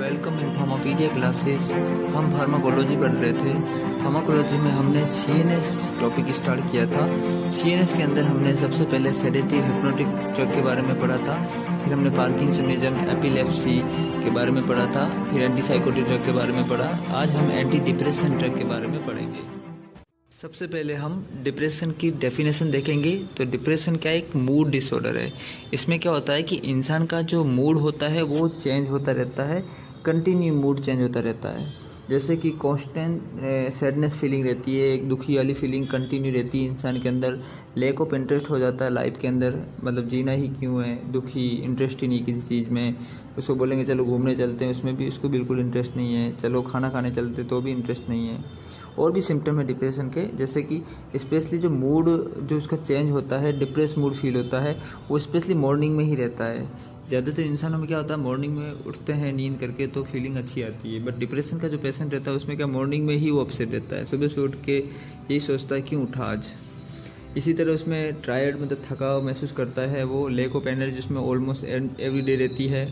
Welcome in Pharmapedia classes. हम pharmacology पढ़ रहे थे। फार्माकोलॉजी में हमने सीएनएस टॉपिक स्टार्ट किया था। सीएनएस के अंदर हमने सबसे पहले सेडेटिव हिप्नोटिक ड्रग के बारे में पढ़ा था, फिर हमने पार्किंसनिज्म, एपिलेप्सी के बारे में पढ़ा था, फिर एंटीसाइकोटिक ड्रग के बारे में पढ़ा। आज हम एंटी डिप्रेशन ड्रग के बारे में पढ़ेंगे। सबसे पहले हम डिप्रेशन की डेफिनेशन देखेंगे। तो डिप्रेशन क्या एक मूड डिसऑर्डर है। इसमें क्या होता है कि इंसान का जो मूड होता है वो चेंज होता रहता है, कंटिन्यू मूड चेंज होता रहता है। जैसे कि कांस्टेंट सैडनेस फीलिंग रहती है, एक दुखी वाली फीलिंग कंटिन्यू रहती है इंसान के अंदर। लैक ऑफ इंटरेस्ट हो जाता है लाइफ के अंदर, मतलब जीना ही क्यों है, दुखी, इंटरेस्ट ही नहीं किसी चीज़ में। उसको बोलेंगे चलो घूमने चलते हैं, उसमें भी उसको बिल्कुल इंटरेस्ट नहीं है। चलो खाना खाने चलते तो भी इंटरेस्ट नहीं है। और भी सिम्टम है डिप्रेशन के, जैसे कि स्पेशली जो मूड जो उसका चेंज होता है, डिप्रेस मूड फील होता है, वो स्पेशली मॉर्निंग में ही रहता है। ज़्यादातर इंसानों में क्या होता है, मॉर्निंग में उठते हैं नींद करके तो फीलिंग अच्छी आती है, बट डिप्रेशन का जो पेशेंट रहता है उसमें क्या मॉर्निंग में ही वो अपसेट रहता है, सुबह से उठ के यही सोचता है क्यों उठा आज। इसी तरह उसमें टायर्ड मतलब थका महसूस करता है, वो लैक ऑफ एनर्जी उसमें ऑलमोस्ट एवरी डे रहती है।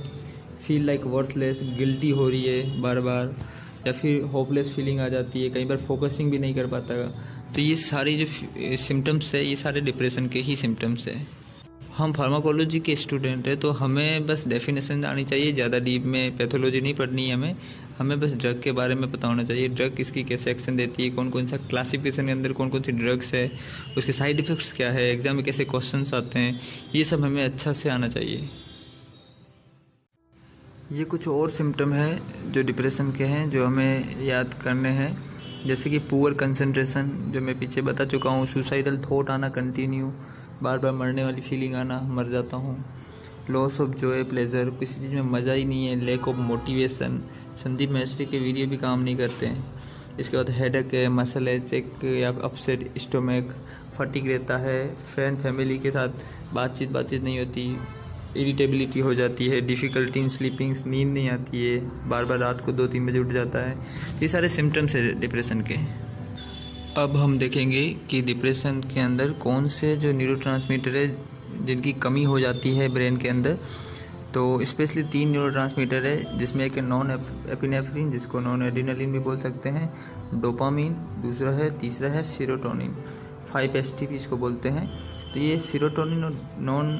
फील लाइक वर्थलेस, गिल्टी हो रही है बार बार, या फिर होपलेस फीलिंग आ जाती है, कई बार फोकसिंग भी नहीं कर पाता। तो ये सारी जो सिम्टम्स है ये सारे डिप्रेशन के ही सिम्टम्स है। हम फार्माकोलॉजी के स्टूडेंट हैं तो हमें बस डेफिनेशन आनी चाहिए, ज़्यादा डीप में पैथोलॉजी नहीं पढ़नी है हमें बस ड्रग के बारे में पता होना चाहिए। ड्रग किसकी कैसे एक्शन देती है, कौन कौन सा क्लासिफिकेशन के अंदर कौन कौन सी ड्रग्स है, उसके साइड इफ़ेक्ट्स क्या है, एग्जाम में कैसे क्वेश्चन आते हैं, ये सब हमें अच्छा से आना चाहिए। ये कुछ और सिम्टम है जो डिप्रेशन के हैं जो हमें याद करने हैं, जैसे कि पुअर कंसंट्रेशन, जो मैं पीछे बता चुका हूँ। सुसाइडल थॉट आना कंटिन्यू, बार बार मरने वाली फीलिंग आना, मर जाता हूँ। लॉस ऑफ जॉय, प्लेजर, किसी चीज़ में मज़ा ही नहीं है। लैक ऑफ मोटिवेशन, संदीप मैस्त्री के वीडियो भी काम नहीं करते हैं। इसके बाद हेडेक है, मसल है, चेक या अपसेट स्टोमक, फटीग रहता है। फ्रेंड फैमिली के साथ बातचीत नहीं होती, इरिटेबिलिटी हो जाती है, डिफ़िकल्टी इन स्लीपिंग, नींद नहीं आती है, बार बार रात को 2-3 बजे उठ जाता है। ये सारे सिम्टम्स है डिप्रेशन के। अब हम देखेंगे कि डिप्रेशन के अंदर कौन से जो न्यूरोट्रांसमीटर है जिनकी कमी हो जाती है ब्रेन के अंदर। तो स्पेशली 3 न्यूरोट्रांसमीटर है, जिसमें एक नॉन एपिनेफ्रिन, जिसको नॉन एड्रेनालिन भी बोल सकते हैं, डोपामिन तीसरा है सेरोटोनिन, 5-HTP इसको बोलते हैं। तो ये सेरोटोनिन और नॉन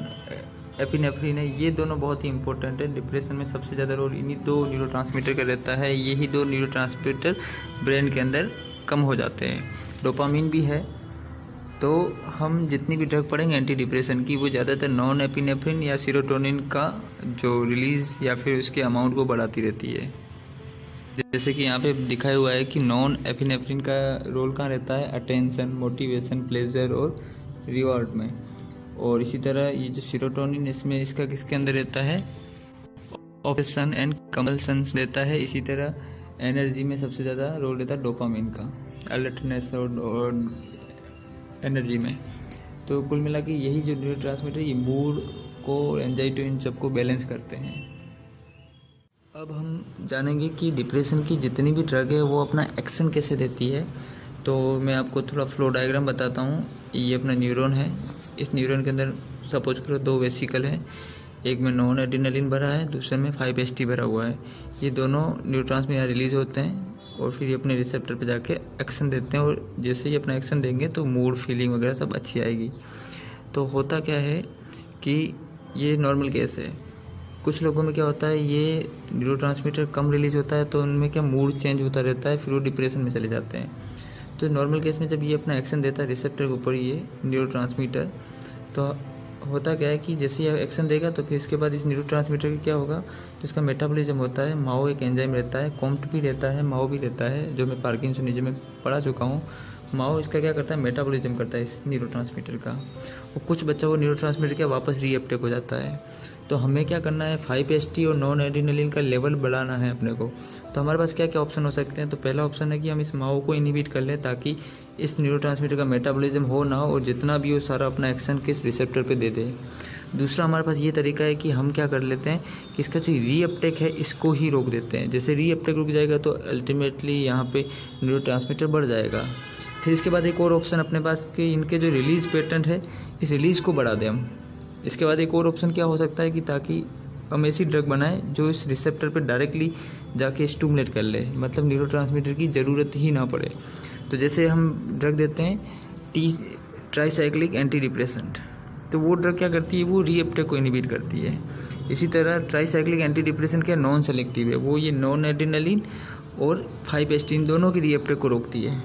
एपिनेफ्रिन है, ये दोनों बहुत ही इंपॉर्टेंट है। डिप्रेशन में सबसे ज़्यादा रोल इन्हीं 2 न्यूरोट्रांसमीटर का रहता है। यही 2 न्यूरोट्रांसमीटर ब्रेन के अंदर कम हो जाते हैं। डोपामिन भी है। तो हम जितनी भी ड्रग पढ़ेंगे एंटी डिप्रेशन की, वो ज़्यादातर नॉन एपिनेफ्रिन या सेरोटोनिन का जो रिलीज़ या फिर उसके अमाउंट को बढ़ाती रहती है। जैसे कि यहाँ पे दिखाया हुआ है कि नॉन एपिनेफ्रिन का रोल कहाँ रहता है, अटेंशन, मोटिवेशन, प्लेजर और रिवॉर्ड में। और इसी तरह ये जो सेरोटोनिन इसमें इसका किसके अंदर रहता है, ऑब्सेशन एंड कंपल्शंस रहता है। इसी तरह एनर्जी में सबसे ज़्यादा रोल रहता है डोपामिन का, अलर्टनेस और एनर्जी में। तो कुल मिला के यही जो न्यूरोट्रांसमीटर ये मूड को, एंजाइटी, इन सबको बैलेंस करते हैं। अब हम जानेंगे कि डिप्रेशन की जितनी भी ड्रग है वो अपना एक्शन कैसे देती है। तो मैं आपको थोड़ा फ्लो डायग्राम बताता हूँ। ये अपना न्यूरॉन है, इस न्यूरॉन के अंदर सपोज करो 2 वेसिकल हैं, एक में नॉन एड्रेनालिन भरा है, दूसरे में 5-HT भरा हुआ है। ये दोनों न्यूरोट्रांसमीटर रिलीज होते हैं और फिर ये अपने रिसेप्टर पे जाके एक्शन देते हैं, और जैसे ही अपना एक्शन देंगे तो मूड, फीलिंग वगैरह सब अच्छी आएगी। तो होता क्या है कि ये नॉर्मल केस है। कुछ लोगों में क्या होता है, ये न्यूरोट्रांसमीटर कम रिलीज होता है तो उनमें क्या मूड चेंज होता रहता है, फिर वो डिप्रेशन में चले जाते हैं। तो नॉर्मल केस में जब ये अपना एक्शन देता है रिसेप्टर के ऊपर ये न्यूरोट्रांसमीटर, तो होता क्या है कि जैसे ये एक्शन देगा तो फिर इसके बाद इस न्यूरोट्रांसमीटर का क्या होगा, तो इसका मेटाबॉलिज्म होता है। माओ एक एंजाइम रहता है, कॉम्ट भी रहता है, माओ भी रहता है, जो मैं पार्किंसनिज्म में पढ़ा चुका हूँ। माओ इसका क्या करता है, मेटाबॉलिज्म करता है इस न्यूरोट्रांसमीटर का, और कुछ बच्चा वो न्यूरोट्रांसमीटर क्या वापस रीअपटेक हो जाता है। तो हमें क्या करना है, 5-HT और नॉन एड्रेनालिन का लेवल बढ़ाना है अपने को। तो हमारे पास क्या क्या ऑप्शन हो सकते हैं। तो पहला ऑप्शन है कि हम इस माओ को इनहिबिट कर लें ताकि इस न्यूरोट्रांसमीटर का मेटाबॉलिज्म हो ना हो, और जितना भी हो सारा अपना एक्शन किस रिसेप्टर पे दे दे। दूसरा हमारे पास ये तरीका है कि हम क्या कर लेते हैं कि इसका जो रीअपटेक है इसको ही रोक देते हैं। जैसे रीअपटेक रुक जाएगा तो अल्टीमेटली यहाँ पे न्यूरोट्रांसमीटर बढ़ जाएगा। फिर इसके बाद एक और ऑप्शन अपने पास कि इनके जो रिलीज़ पैटर्न है इस रिलीज़ को बढ़ा दें हम। इसके बाद एक और ऑप्शन क्या हो सकता है कि ताकि हम ऐसी ड्रग बनाएं जो इस रिसेप्टर पर डायरेक्टली जाके स्टिमुलेट कर ले, मतलब न्यूरोट्रांसमीटर की ज़रूरत ही ना पड़े। तो जैसे हम ड्रग देते हैं ट्राईसाइक्लिक एंटी डिप्रेसेंट, तो वो ड्रग क्या करती है, वो रीअपटेक को इनहिबिट करती है। इसी तरह ट्राईसाइक्लिक एंटी डिप्रेसेंट क्या नॉन सेलेक्टिव है, वो ये नॉन एड्रेनालिन और 5-HT दोनों की रीअपटेक को रोकती है,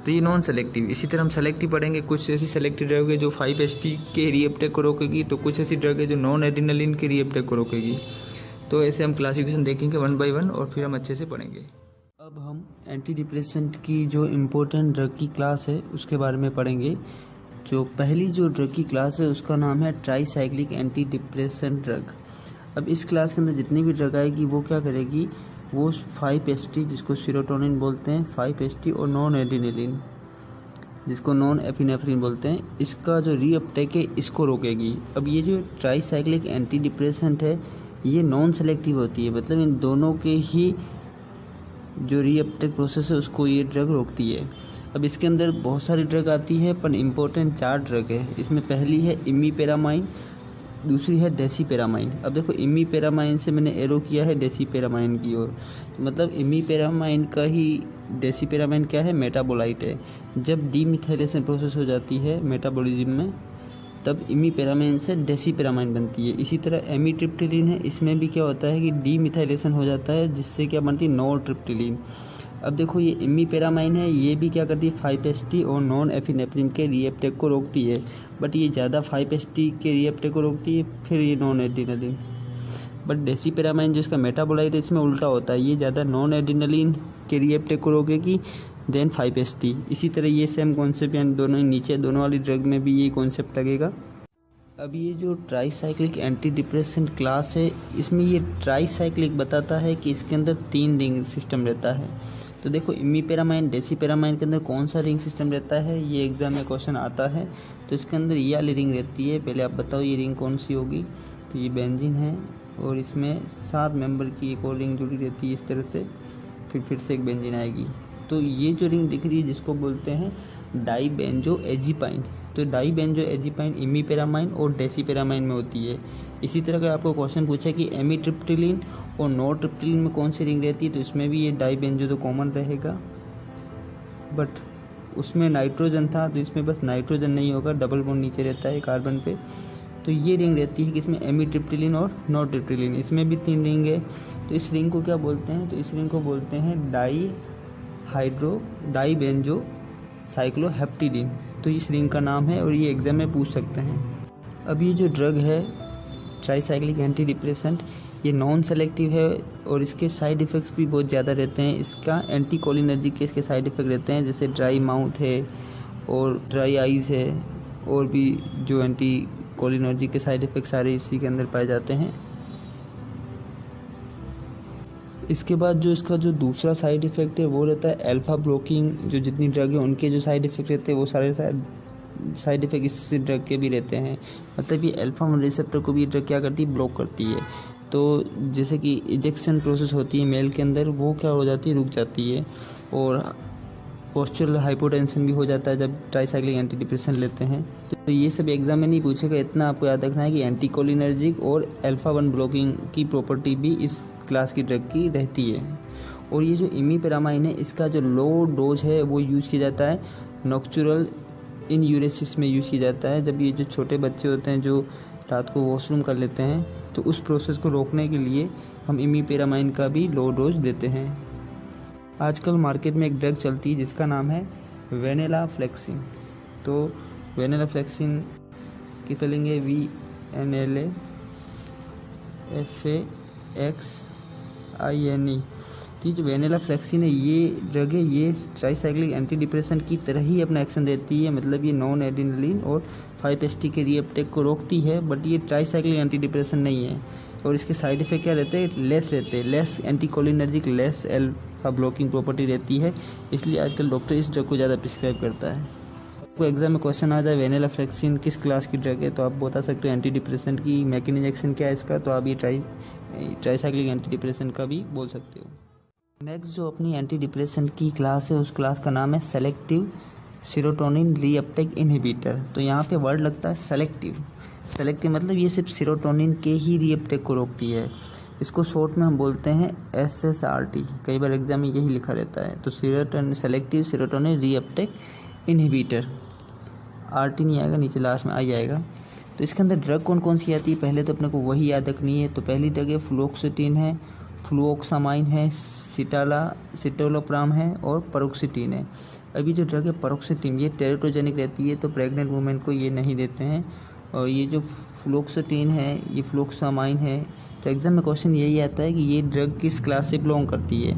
तो ये नॉन सेलेक्टिव। इसी तरह हम सेलेक्टिव पढ़ेंगे, कुछ ऐसी सेलेक्टिव ड्रग है जो 5-HT के रीअपटेक को रोकेगी, तो कुछ ऐसी ड्रग है जो नॉन एड्रेनालिन के रीअपटेक को रोकेगी। तो ऐसे हम क्लासिफिकेशन देखेंगे 1 by 1 और फिर हम अच्छे से पढ़ेंगे। अब हम एंटी डिप्रेसेंट की जो इम्पोर्टेंट ड्रग की क्लास है उसके बारे में पढ़ेंगे। जो पहली जो ड्रग की क्लास है उसका नाम है ट्राईसाइक्लिक एंटी डिप्रेसेंट ड्रग। अब इस क्लास के अंदर जितनी भी ड्रग आएगी वो क्या करेगी, वो 5-HT जिसको सीरोटोनिन बोलते हैं, 5-HT और नॉन एड्रेनालिन जिसको नॉन एपिनेफ्रिन बोलते हैं, इसका जो रीअपटेक है इसको रोकेगी। अब ये जो ट्राईसाइक्लिक एंटी डिप्रेसेंट है ये नॉन सेलेक्टिव होती है, मतलब इन दोनों के ही जो रीअपटेक प्रोसेस है उसको ये ड्रग रोकती है। अब इसके अंदर बहुत सारी ड्रग आती है पर इम्पोर्टेंट 4 ड्रग है। इसमें पहली है इमीपेरामाइन, दूसरी है डेसिपेरामाइन। अब देखो इमीपेरामाइन से मैंने एरो किया है डेसिपेरामाइन की ओर, तो मतलब इमीपेरामाइन का ही डेसिपेरामाइन क्या है, मेटाबोलाइट है। जब डीमिथाइलेशन प्रोसेस हो जाती है मेटाबॉलिज्म में तब इमीपेरामाइन से डेसिपेरामाइन बनती है। इसी तरह एमीट्रिप्टिलिन है, इसमें भी क्या होता है कि डीमिथाइलेशन हो जाता है जिससे क्या बनती है, नॉरट्रिप्टिलिन। अब देखो ये इमीपेरामाइन है, ये भी क्या करती है 5-HT और नॉन एफिनेफ्रिन के रीअपटेक को रोकती है, बट ये ज़्यादा 5-HT के रीअपटेक को रोकती है, फिर ये नॉन एड्रेनालिन। बट डेसिपेरामाइन जो इसका मेटाबोलाइट है इसमें उल्टा होता है, ये ज़्यादा नॉन एड्रेनालिन के रीअपटेक को रोकेगी देन 5-HT। इसी तरह ये सेम कॉन्सेप्ट यानी दोनों नीचे दोनों वाली ड्रग में भी ये कॉन्सेप्ट लगेगा। अब ये जो ट्राईसाइक्लिक एंटी डिप्रेसेंट क्लास है इसमें ये ट्राईसाइक्लिक बताता है कि इसके अंदर 3 रिंग सिस्टम रहता है। तो देखो इमीपेरामाइन डेसिपेरामाइन के अंदर कौन सा रिंग सिस्टम रहता है, ये एग्जाम में क्वेश्चन आता है। तो इसके अंदर ये वाली रिंग रहती है, पहले आप बताओ ये रिंग कौन सी होगी। तो ये बेंजीन है और इसमें 7 मेंबर की एक और रिंग जुड़ी रहती है इस तरह से, फिर से एक बेंजीन आएगी। तो ये जो रिंग दिख रही है जिसको बोलते हैं डाईबेंजोएजिपाइन, तो डाईबेंजोएजिपाइन इमीपेरामाइन और डेसिपेरामाइन में होती है। इसी तरह अगर आपको क्वेश्चन पूछे कि एमीट्रिप्टिलिन और नॉरट्रिप्टिलिन में कौन सी रिंग रहती है, तो इसमें भी ये डाईबेंजो तो कॉमन रहेगा, बट उसमें नाइट्रोजन था तो इसमें बस नाइट्रोजन नहीं होगा, डबल बॉन्ड नीचे रहता है कार्बन पे। तो ये रिंग रहती है कि इसमें एमीट्रिप्टिलिन और नॉरट्रिप्टिलिन, इसमें भी 3 रिंग है। तो इस रिंग को क्या बोलते हैं, तो इस रिंग को बोलते हैं डाईबेंजो साइक्लोहेप्टिडिन। तो इस रिंग का नाम है और ये एग्जाम में पूछ सकते हैं। अब ये जो ड्रग है ट्राईसाइक्लिक एंटी डिप्रेसेंट ये नॉन सेलेक्टिव है और इसके साइड इफ़ेक्ट्स भी बहुत ज़्यादा रहते हैं। इसका एंटी कोलिनर्जिक के इसके साइड इफ़ेक्ट रहते हैं, जैसे ड्राई माउथ है और ड्राई आइज़ है, और भी जो एंटी कोलिनर्जिक के साइड इफ़ेक्ट सारे इसी के अंदर पाए जाते हैं। इसके बाद जो इसका जो दूसरा साइड इफ़ेक्ट है वो रहता है अल्फ़ा ब्लॉकिंग। जो जितनी ड्रग है उनके जो साइड इफ़ेक्ट रहते हैं वो सारे साइड इफ़ेक्ट इस ड्रग के भी रहते हैं। मतलब ये अल्फ़ा रिसेप्टर को भी ड्रग क्या करती है, ब्लॉक करती है। तो जैसे कि इजेक्शन प्रोसेस होती है मेल के अंदर, वो क्या हो जाती है, रुक जाती है। और पोस्चरल हाइपोटेंशन भी हो जाता है जब ट्राईसाइक्लिक एंटी डिप्रेसेंट लेते हैं। तो ये सब एग्जाम में नहीं पूछेगा, इतना आपको याद रखना है कि एंटी कोलिनर्जिक और अल्फ़ा-1 ब्लॉकिंग की प्रॉपर्टी भी इस क्लास की ड्रग की रहती है। और ये जो इमीपेरामाइन है इसका जो लो डोज है वो यूज़ किया जाता है नॉक्चुरल इन्यूरेसिस में यूज़ किया जाता है। जब ये जो छोटे बच्चे होते हैं जो रात को वॉशरूम कर लेते हैं तो उस प्रोसेस को रोकने के लिए हम इमीपेरामाइन का भी लो डोज देते हैं। आजकल मार्केट में एक ड्रग चलती है जिसका नाम है वेनेलाफ्लेक्सिन। तो वेनेलाफ्लेक्सिन की स्पेलिंग है VNLAFAXINE। तो जो वेनेलाफ्लेक्सिन है ये ड्रग है, ये ट्राईसाइक्लिक एंटी डिप्रेसेंट की तरह ही अपना एक्शन देती है। मतलब ये नॉन एड्रेनालिन और 5-HT के रीअपटेक को रोकती है, बट ये ट्राईसाइक्लिक एंटी डिप्रेसेंट नहीं है। और इसके साइड इफेक्ट क्या रहते हैं, लेस रहते हैं, less anti cholinergic, less alpha blocking property रहती है। इसलिए आजकल डॉक्टर इस ड्रग को ज़्यादा प्रिस्क्राइब करता है। आपको एग्जाम में क्वेश्चन आ जाए वेनेलाफ्लेक्सिन किस क्लास की ड्रग है, तो आप बता सकते हो एंटी डिप्रेसेंट की मैकेनिज्म एक्शन क्या है इसका, तो आप ये ट्राईसाइक्लिक एंटी डिप्रेसेंट का भी बोल सकते हो। नेक्स्ट जो अपनी एंटी डिप्रेसेंट की क्लास है उस क्लास का नाम है सेलेक्टिव सीरोटोनिन रीअपटेक इनहिबिटर। तो यहाँ पे वर्ड लगता है सेलेक्टिव। सेलेक्टिव मतलब ये सिर्फ सेरोटोनिन के ही रीअपटेक को रोकती है। इसको शॉर्ट में हम बोलते हैं SSRT, कई बार एग्जाम में यही लिखा रहता है। तो selective serotonin reuptake inhibitor, RT नहीं आएगा, नीचे लास्ट में आई आएगा। तो इसके अंदर ड्रग कौन कौन सी आती है, पहले तो अपने को वही याद रखनी है। तो पहली ड्रग है फ्लुओक्सेटिन है, फ्लुओक्सामाइन है, सिटालोप्राम है और पैरोक्सिटिन है। अभी जो ड्रग है पैरोक्सिटिन, ये टेरेटोजेनिक रहती है, तो प्रेग्नेंट वुमेन को ये नहीं देते हैं। और ये जो फ्लुओक्सेटिन है, ये फ्लुओक्सामाइन है। तो एग्जाम में क्वेश्चन यही आता है कि ये ड्रग किस क्लास से बिलोंग करती है।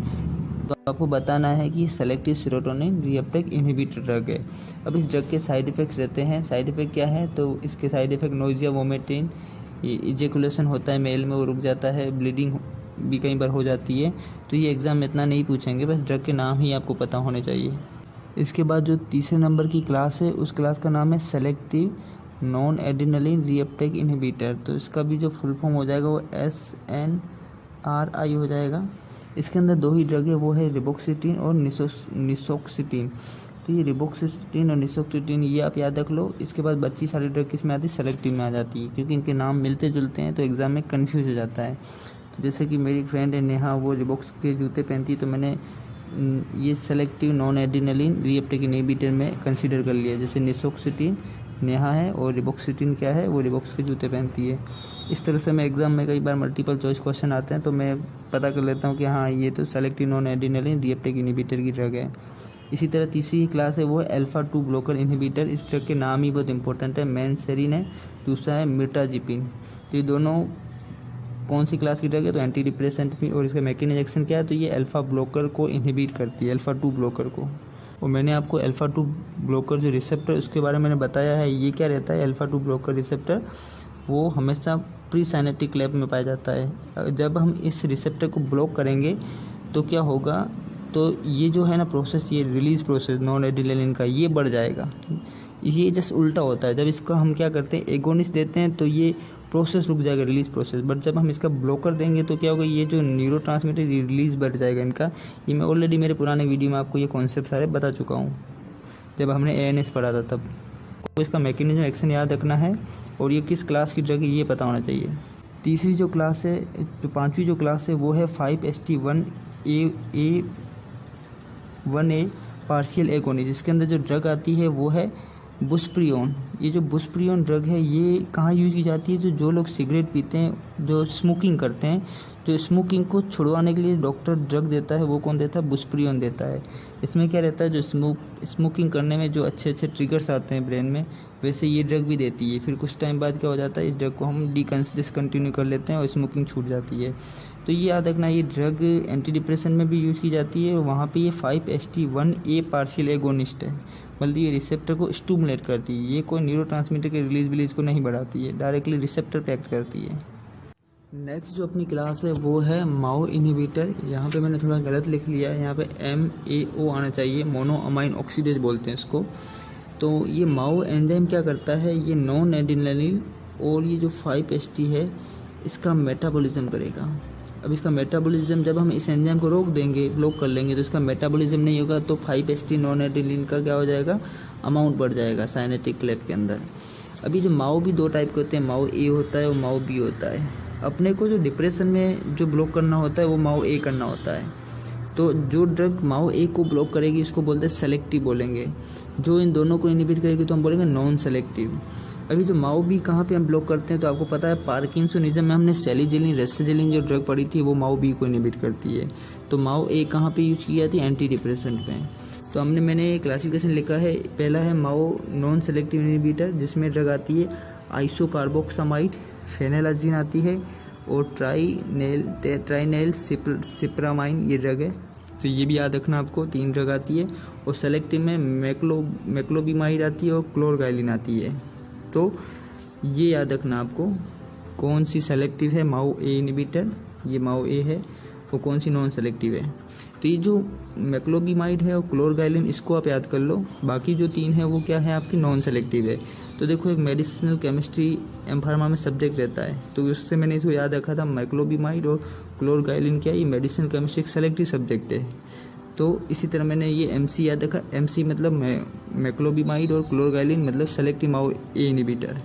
तो आपको बताना है कि selective serotonin reuptake inhibitor drug है। अब इस ड्रग के साइड इफ़ेक्ट्स रहते हैं। साइड इफ़ेक्ट क्या है, तो इसके side effect nausea, vomiting, ejaculation होता है मेल में, वो रुक जाता है, ब्लीडिंग भी कई बार हो जाती है। तो ये एग्ज़ाम में इतना नहीं पूछेंगे, बस ड्रग के नाम ही आपको पता होने चाहिए। इसके बाद जो तीसरे नंबर की क्लास है, उस क्लास का नाम है selective non adrenaline reuptake inhibitor. तो इसका भी जो फुल फॉर्म हो जाएगा वो SNRI हो जाएगा। इसके अंदर दो ही ड्रग है, वो है रिबोक्सिटिन और निसोक्सिटिन। तो ये रिबोक्सिटिन और निसोक्सिटिन ये आप याद रख लो। इसके बाद बच्ची सारी ड्रग किस में आती है, सेलेक्टिव में आ जाती है, क्योंकि इनके नाम मिलते जुलते हैं तो एग्जाम में कन्फ्यूज हो जाता है। तो जैसे कि मेरी फ्रेंड है नेहा, वो रिबोक्स के जूते पहनती है, तो मैंने ये selective non adrenaline reuptake inhibitor में कंसीडर कर लिया। जैसे निसोक्सिटिन नेहा है और रिबोक्सिटिन क्या है, वो रिबोक्स के जूते पहनती है। इस तरह से मैं एग्जाम में कई बार मल्टीपल चॉइस क्वेश्चन आते हैं तो मैं पता कर लेता हूँ कि हाँ ये तो selective non adrenaline reuptake inhibitor की ड्रग है। इसी तरह तीसरी क्लास है वो है अल्फा-2 ब्लॉकर इनहिबिटर। इस ड्रग के नाम ही बहुत इंपॉर्टेंट है, मेनसेरिन है, दूसरा है मिर्टाजिपिन। तो ये दोनों कौन सी क्लास की ड्रग है, तो एंटी डिप्रेसेंट भी। और इसका मैकेनिज्म एक्शन क्या है, तो ये अल्फा ब्लॉकर को इनहिबिट करती है, अल्फा-2 ब्लॉकर को। और मैंने आपको अल्फा-2 ब्लॉकर जो रिसेप्टर उसके बारे में मैंने बताया है। ये क्या रहता है, अल्फा-2 ब्लॉकर रिसेप्टर वो हमेशा प्री साइनेप्टिक लैब में पाया जाता है। जब हम इस रिसेप्टर को ब्लॉक करेंगे तो क्या होगा, तो ये जो है ना प्रोसेस, ये रिलीज प्रोसेस नॉन एड्रेनलिन का, ये बढ़ जाएगा। ये जस्ट उल्टा होता है, जब इसका हम क्या करते हैं एगोनिस्ट देते हैं तो ये प्रोसेस रुक जाएगा, रिलीज प्रोसेस। बट जब हम इसका ब्लॉकर देंगे तो क्या होगा, ये जो न्यूरोट्रांसमीटर रिलीज बढ़ जाएगा इनका। ये मैं ऑलरेडी मेरे पुराने वीडियो में आपको ये कॉन्सेप्ट सारे बता चुका हूँ, जब हमने ANS पढ़ा था तब। तो इसका मैकेनिज्म एक्शन याद रखना है और ये किस क्लास की ड्रग है ये पता होना चाहिए। तीसरी जो क्लास है, जो पाँचवीं जो क्लास है वो है 5-HT1A पार्शियल एगोनिस्ट। जिसके अंदर जो ड्रग आती है वो है बुस्प्रियोन। ये जो बुस्प्रियोन ड्रग है ये कहाँ यूज़ की जाती है, तो जो लोग सिगरेट पीते हैं, जो स्मोकिंग करते हैं, जो स्मोकिंग को छुड़वाने के लिए डॉक्टर ड्रग देता है, वो कौन देता है, बुस्प्रियोन देता है। इसमें क्या रहता है, जो स्मोकिंग करने में जो अच्छे अच्छे ट्रिगर्स आते हैं ब्रेन में, वैसे ये ड्रग भी देती है। फिर कुछ टाइम बाद क्या हो जाता है, इस ड्रग को हम डिसकंटिन्यू कर लेते हैं और स्मोकिंग छूट जाती है। तो ये याद रखना, ये ड्रग एंटी डिप्रेशन में भी यूज़ की जाती है और वहाँ पे ये 5-HT1A पार्शियल एगोनिस्ट है, मतलब ये रिसेप्टर को स्टिमुलेट करती है। ये कोई न्यूरोट्रांसमीटर के रिलीज को नहीं बढ़ाती है, डायरेक्टली रिसेप्टर पे एक्ट करती है। नेक्स्ट जो अपनी क्लास है वो है माओ इनहिबिटर। यहाँ पे मैंने थोड़ा गलत लिख लिया है, यहाँ पे MAO आना चाहिए, मोनो अमाइन ऑक्सीडेज बोलते हैं इसको। तो ये माओ एंजाइम क्या करता है, ये नॉन एड्रेनलिन और ये जो 5-HT है इसका मेटाबॉलिज्म करेगा। अब इसका मेटाबॉलिज्म जब हम इस एंजाइम को रोक देंगे, ब्लॉक कर लेंगे, तो इसका मेटाबॉलिज्म नहीं होगा, तो 5-HT नॉन एड्रेनलिन का क्या हो जाएगा, अमाउंट बढ़ जाएगा साइनेटिक क्लेप के अंदर। अभी जो माओ भी दो टाइप के होते हैं, माओ A होता है और माओ B होता है। अपने को जो डिप्रेशन में जो ब्लॉक करना होता है वो माओ A करना होता है। तो जो ड्रग माओ A को ब्लॉक करेगी इसको बोलते हैं सेलेक्टिव बोलेंगे, जो इन दोनों को इनहिबिट करेगी तो हम बोलेंगे नॉन सेलेक्टिव। अभी जो माओ B कहाँ पे हम ब्लॉक करते हैं, तो आपको पता है पार्किंसोनिज्म में हमने सेलिजिलिन रेसेजिलिन जो ड्रग पढ़ी थी वो माओ B को इनहिबिट करती है। तो माओ A कहाँ पे यूज की जाती है, एंटी डिप्रेसेंट पे। तो मैंने क्लासिफिकेशन लिखा है, पहला है माओ नॉन सेलेक्टिव इनहिबिटर, जिसमें ड्रग आती है आइसोकार्बोक्सामाइड, फेनेलाजीन आती है और ट्राइनेल सिप्रामाइन ये ड्रग है। तो ये भी याद रखना आपको, 3 ड्रग आती है। और सेलेक्टिव में मैक्लोबिमाइड आती है और क्लोरगाइलिन आती है। तो ये याद रखना आपको, कौन सी सेलेक्टिव है, माओ A इनहिबिटर, ये माओ A है, और कौन सी नॉन सेलेक्टिव है। तो ये जो मैक्लोबिमाइड है और क्लोरगाइलिन इसको आप याद कर लो, बाकी जो 3 है वो क्या है आपकी नॉन सेलेक्टिव है। तो देखो एक मेडिसिनल केमिस्ट्री एम-फार्मा में सब्जेक्ट रहता है, तो उससे मैंने इसको याद रखा था, मैक्लोबिमाइड और क्लोरगाइलिन क्या है, ये मेडिसिनल केमिस्ट्री सेलेक्टिव सब्जेक्ट है। तो इसी तरह मैंने ये MC याद रखा। MC मतलब मैक्लोबिमाइड और क्लोरगाइलिन मतलब सेलेक्टिव माओ ए इनहिबिटर।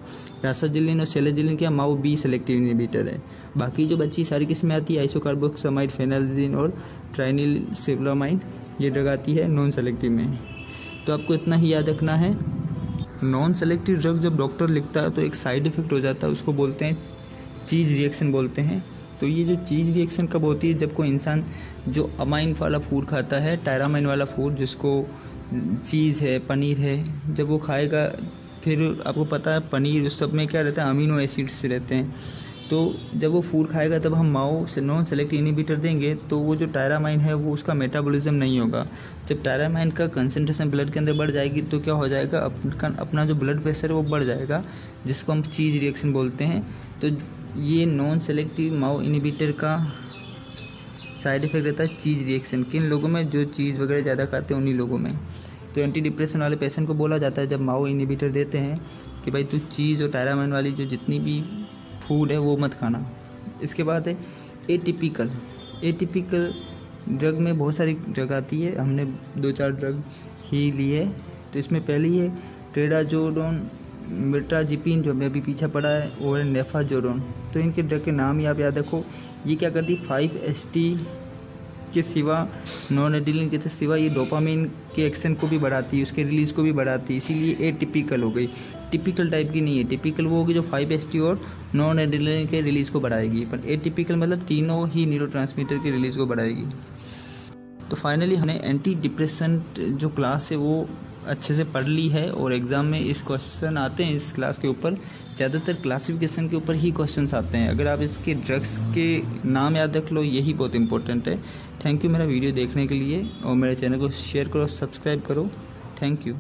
रासाजिलिन और सेलेजिलिन क्या माओ बी सेलेक्टिव इनहिबिटर है। बाकी जो बच्ची सारी किस्में आती है आइसोकार्बोक्सामाइड, फेनाल्जीन और ट्राइनिलसिप्रामाइड, ये ड्रग आती है नॉन सेलेक्टिव में। तो आपको इतना ही याद रखना है। नॉन सेलेक्टिव ड्रग जब डॉक्टर लिखता है तो एक साइड इफ़ेक्ट हो जाता है, उसको बोलते हैं चीज़ रिएक्शन बोलते हैं। तो ये जो चीज़ रिएक्शन कब होती है, जब कोई इंसान जो अमाइन वाला फूड खाता है, टायरामाइन वाला फूड, जिसको चीज़ है, पनीर है, जब वो खाएगा, फिर आपको पता है पनीर उस सब में क्या रहता है, अमीनो एसिड्स रहते हैं। तो जब वो फूड खाएगा तब हम माओ से नॉन सेलेक्टिव इनहिबिटर देंगे तो वो जो टायरामाइन है वो उसका मेटाबॉलिज्म नहीं होगा। जब टायरामाइन का कंसंट्रेशन ब्लड के अंदर बढ़ जाएगी तो क्या हो जाएगा, अपना जो ब्लड प्रेशर है वो बढ़ जाएगा, जिसको हम चीज़ रिएक्शन बोलते हैं। तो ये नॉन सेलेक्टिव माओ इनहिबिटर का साइड इफेक्ट रहता है चीज़ रिएक्शन। किन लोगों में, जो चीज़ वगैरह ज़्यादा खाते हैं उन्हीं लोगों में। तो एंटी डिप्रेशन वाले पेशेंट को बोला जाता है जब माओ इनहिबिटर देते हैं कि भाई तू चीज़ और टायरामाइन वाली जो जितनी भी फूड है वो मत खाना। इसके बाद है एटिपिकल। एटिपिकल ड्रग में बहुत सारी ड्रग आती है, हमने 2-4 ड्रग ही लिए। तो इसमें पहली है ट्रेडाजोडोन, मिट्राजिपिन जो हमें अभी पीछा पड़ा है, और नेफाजोडोन। तो इनके ड्रग के नाम ही आप याद रखो। ये क्या करती है, 5-HT के सिवा, नॉन एडिलिन के सिवा ये डोपामिन के एक्शन को भी बढ़ाती है, उसके रिलीज़ को भी बढ़ाती है, इसीलिए एटिपिकल हो गई। टिपिकल टाइप की नहीं है। टिपिकल वो होगी जो 5-HT और नॉन एडिलिन के रिलीज़ को बढ़ाएगी, पर एटिपिकल मतलब तीनों ही न्यूरोट्रांसमीटर की रिलीज़ को बढ़ाएगी। तो फाइनली हमने एंटी डिप्रेसेंट जो क्लास है वो अच्छे से पढ़ ली है, और एग्ज़ाम में इस क्वेश्चन आते हैं इस क्लास के ऊपर। ज़्यादातर क्लासिफिकेशन के ऊपर ही क्वेश्चंस आते हैं। अगर आप इसके ड्रग्स के नाम याद रख लो, यही बहुत इंपॉर्टेंट है। थैंक यू मेरा वीडियो देखने के लिए, और मेरे चैनल को शेयर करो, सब्सक्राइब करो। Thank you.